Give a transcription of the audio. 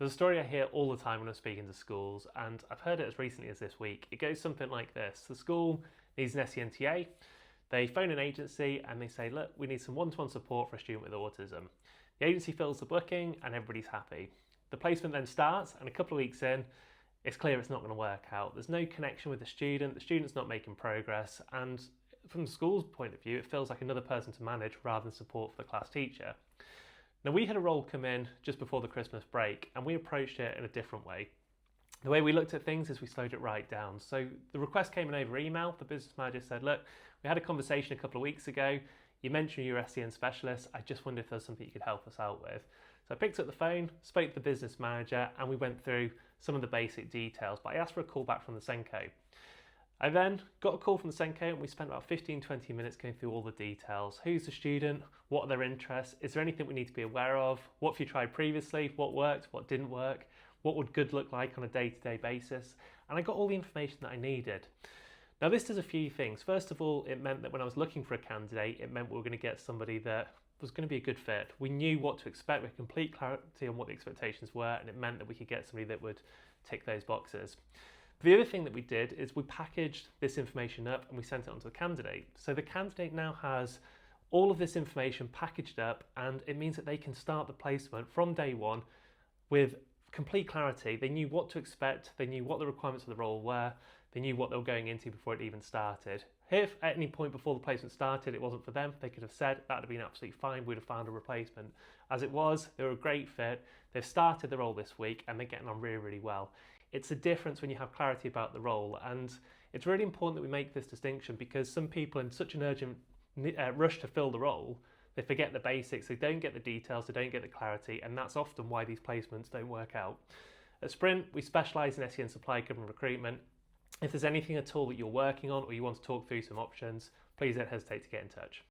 There's a story I hear all the time when I'm speaking to schools, and I've heard it as recently as this week. It goes something like this. The school needs an SEN TA. They phone an agency and they say, look, we need some one-to-one support for a student with autism. The agency fills the booking and everybody's happy. The placement then starts, and a couple of weeks in, it's clear it's not going to work out. There's no connection with the student's not making progress, and from the school's point of view, it feels like another person to manage rather than support for the class teacher. Now, we had a role come in just before the Christmas break, and we approached it in a different way. The way we looked at things is we slowed it right down. So the request came in over email. The business manager said, look, we had a conversation a couple of weeks ago. You mentioned you're a SEN specialist. I just wondered if there's something you could help us out with. So I picked up the phone, spoke to the business manager, and we went through some of the basic details, but I asked for a call back from the SENCO. I then got a call from the SENCO and we spent about 15-20 minutes going through all the details. Who's the student? What are their interests? Is there anything we need to be aware of? What have you tried previously? What worked? What didn't work? What would good look like on a day-to-day basis? And I got all the information that I needed. Now, this does a few things. First of all, it meant that when I was looking for a candidate, it meant we were going to get somebody that was going to be a good fit. We knew what to expect. We had complete clarity on what the expectations were, and it meant that we could get somebody that would tick those boxes. The other thing that we did is we packaged this information up and we sent it on to the candidate. So the candidate now has all of this information packaged up, and it means that they can start the placement from day one with complete clarity. They knew what to expect, they knew what the requirements of the role were, they knew what they were going into before it even started. If at any point before the placement started it wasn't for them, they could have said that would have been absolutely fine, we'd have found a replacement. As it was, they were a great fit, they've started the role this week and they're getting on really, really well. It's a difference when you have clarity about the role, and it's really important that we make this distinction because some people in such an urgent rush to fill the role, they forget the basics, they don't get the details, they don't get the clarity, and that's often why these placements don't work out. At Sprint, we specialise in SEN supply cover and recruitment. If there's anything at all that you're working on or you want to talk through some options, please don't hesitate to get in touch.